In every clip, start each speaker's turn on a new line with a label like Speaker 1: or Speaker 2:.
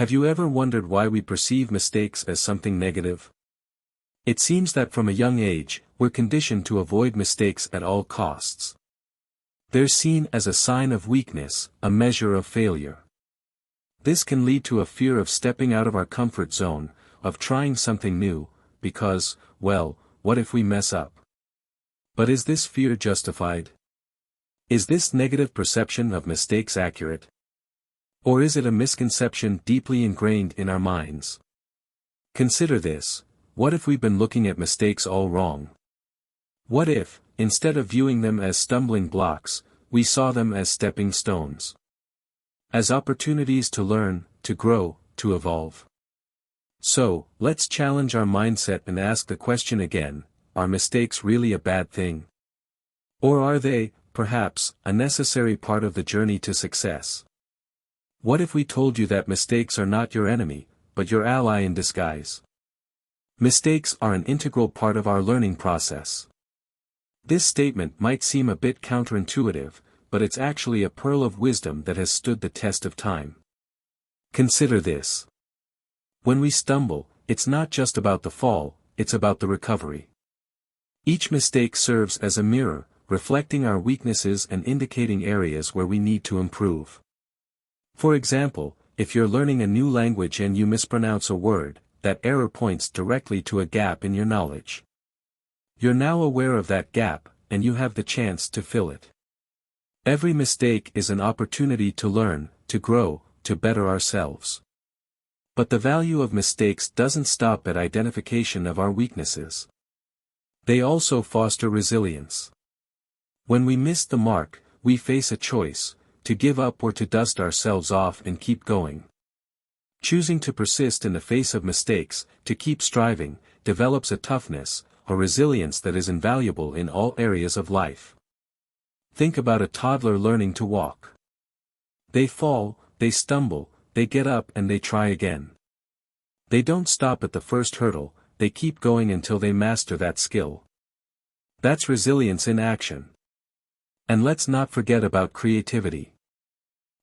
Speaker 1: Have you ever wondered why we perceive mistakes as something negative? It seems that from a young age, we're conditioned to avoid mistakes at all costs. They're seen as a sign of weakness, a measure of failure. This can lead to a fear of stepping out of our comfort zone, of trying something new, because, well, what if we mess up? But is this fear justified? Is this negative perception of mistakes accurate? Or is it a misconception deeply ingrained in our minds? Consider this: what if we've been looking at mistakes all wrong? What if, instead of viewing them as stumbling blocks, we saw them as stepping stones? As opportunities to learn, to grow, to evolve. So, let's challenge our mindset and ask the question again: are mistakes really a bad thing? Or are they, perhaps, a necessary part of the journey to success? What if we told you that mistakes are not your enemy, but your ally in disguise? Mistakes are an integral part of our learning process. This statement might seem a bit counterintuitive, but it's actually a pearl of wisdom that has stood the test of time. Consider this. When we stumble, it's not just about the fall, it's about the recovery. Each mistake serves as a mirror, reflecting our weaknesses and indicating areas where we need to improve. For example, if you're learning a new language and you mispronounce a word, that error points directly to a gap in your knowledge. You're now aware of that gap, and you have the chance to fill it. Every mistake is an opportunity to learn, to grow, to better ourselves. But the value of mistakes doesn't stop at identification of our weaknesses. They also foster resilience. When we miss the mark, we face a choice: to give up or to dust ourselves off and keep going. Choosing to persist in the face of mistakes, to keep striving, develops a toughness, a resilience that is invaluable in all areas of life. Think about a toddler learning to walk. They fall, they stumble, they get up and they try again. They don't stop at the first hurdle, they keep going until they master that skill. That's resilience in action. And let's not forget about creativity.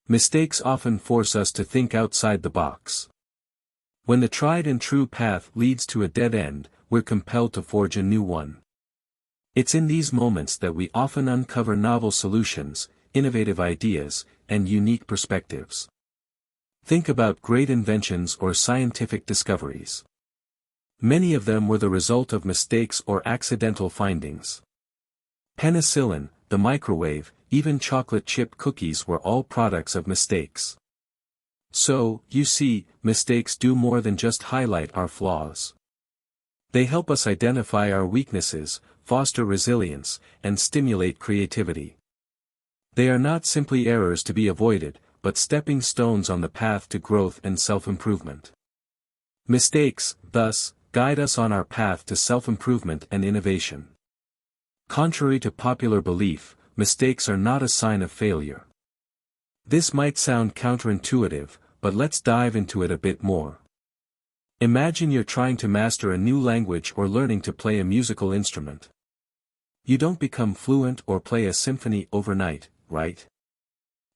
Speaker 1: Mistakes often force us to think outside the box. When the tried and true path leads to a dead end, we're compelled to forge a new one. It's in these moments that we often uncover novel solutions, innovative ideas, and unique perspectives. Think about great inventions or scientific discoveries. Many of them were the result of mistakes or accidental findings. Penicillin, the microwave, even chocolate chip cookies were all products of mistakes. So, you see, mistakes do more than just highlight our flaws. They help us identify our weaknesses, foster resilience, and stimulate creativity. They are not simply errors to be avoided, but stepping stones on the path to growth and self-improvement. Mistakes, thus, guide us on our path to self-improvement and innovation. Contrary to popular belief, mistakes are not a sign of failure. This might sound counterintuitive, but let's dive into it a bit more. Imagine you're trying to master a new language or learning to play a musical instrument. You don't become fluent or play a symphony overnight, right?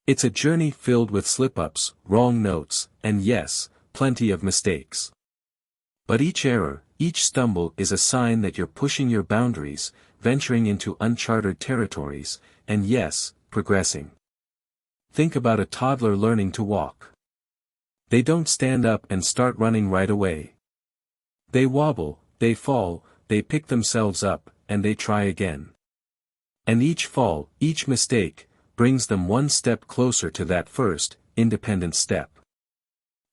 Speaker 1: It's a journey filled with slip-ups, wrong notes, and yes, plenty of mistakes. But each error, each stumble is a sign that you're pushing your boundaries, venturing into uncharted territories, and yes, progressing. Think about a toddler learning to walk. They don't stand up and start running right away. They wobble, they fall, they pick themselves up, and they try again. And each fall, each mistake, brings them one step closer to that first, independent step.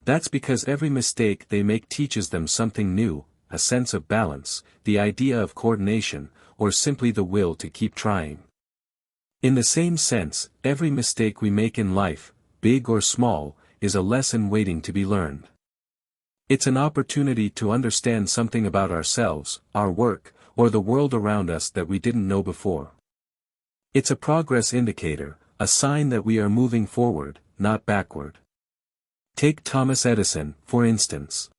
Speaker 1: That's because every mistake they make teaches them something new, a sense of balance, the idea of coordination, or simply the will to keep trying. In the same sense, every mistake we make in life, big or small, is a lesson waiting to be learned. It's an opportunity to understand something about ourselves, our work, or the world around us that we didn't know before. It's a progress indicator, a sign that we are moving forward, not backward. Take Thomas Edison, for instance.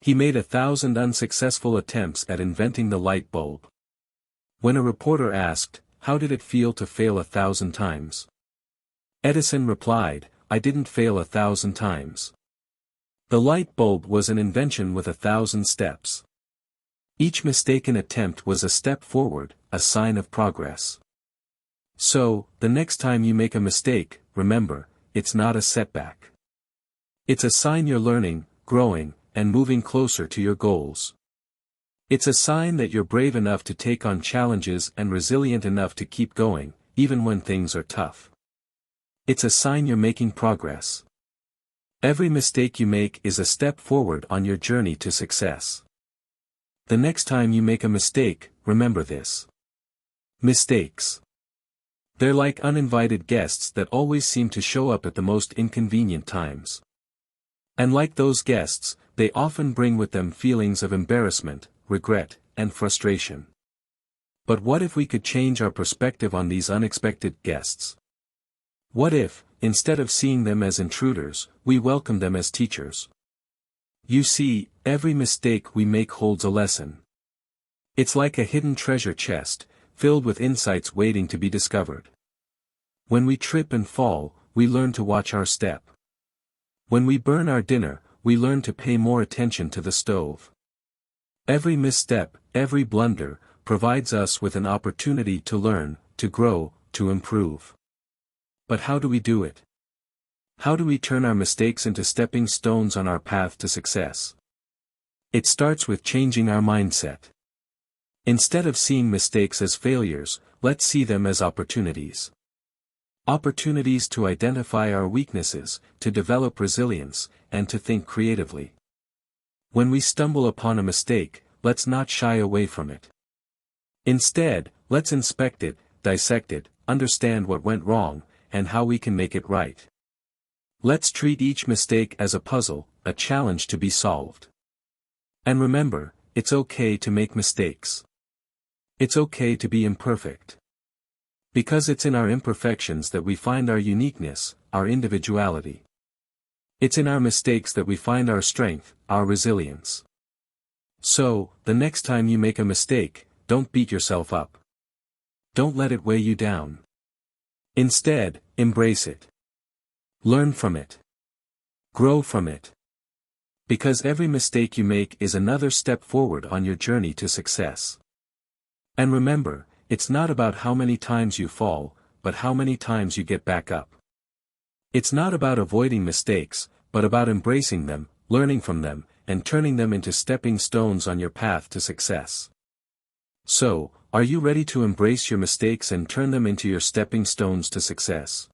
Speaker 1: He made 1,000 unsuccessful attempts at inventing the light bulb. When a reporter asked, "How did it feel to fail 1,000 times?" Edison replied, "I didn't fail 1,000 times. The light bulb was an invention with 1,000 steps. Each mistaken attempt was a step forward, a sign of progress. So, the next time you make a mistake, remember, it's not a setback. It's a sign you're learning, growing, and moving closer to your goals. It's a sign that you're brave enough to take on challenges and resilient enough to keep going, even when things are tough. It's a sign you're making progress. Every mistake you make is a step forward on your journey to success. The next time you make a mistake, remember this. Mistakes. They're like uninvited guests that always seem to show up at the most inconvenient times. And like those guests, they often bring with them feelings of embarrassment, regret, and frustration. But what if we could change our perspective on these unexpected guests? What if, instead of seeing them as intruders, we welcome them as teachers? You see, every mistake we make holds a lesson. It's like a hidden treasure chest, filled with insights waiting to be discovered. When we trip and fall, we learn to watch our step. When we burn our dinner, we learn to pay more attention to the stove. Every misstep, every blunder, provides us with an opportunity to learn, to grow, to improve. But how do we do it? How do we turn our mistakes into stepping stones on our path to success? It starts with changing our mindset. Instead of seeing mistakes as failures, let's see them as opportunities. Opportunities to identify our weaknesses, to develop resilience, and to think creatively. When we stumble upon a mistake, let's not shy away from it. Instead, let's inspect it, dissect it, understand what went wrong, and how we can make it right. Let's treat each mistake as a puzzle, a challenge to be solved. And remember, it's okay to make mistakes. It's okay to be imperfect. Because it's in our imperfections that we find our uniqueness, our individuality. It's in our mistakes that we find our strength, our resilience. So, the next time you make a mistake, don't beat yourself up. Don't let it weigh you down. Instead, embrace it. Learn from it. Grow from it. Because every mistake you make is another step forward on your journey to success. And remember, it's not about how many times you fall, but how many times you get back up. It's not about avoiding mistakes, but about embracing them, learning from them, and turning them into stepping stones on your path to success. So, are you ready to embrace your mistakes and turn them into your stepping stones to success?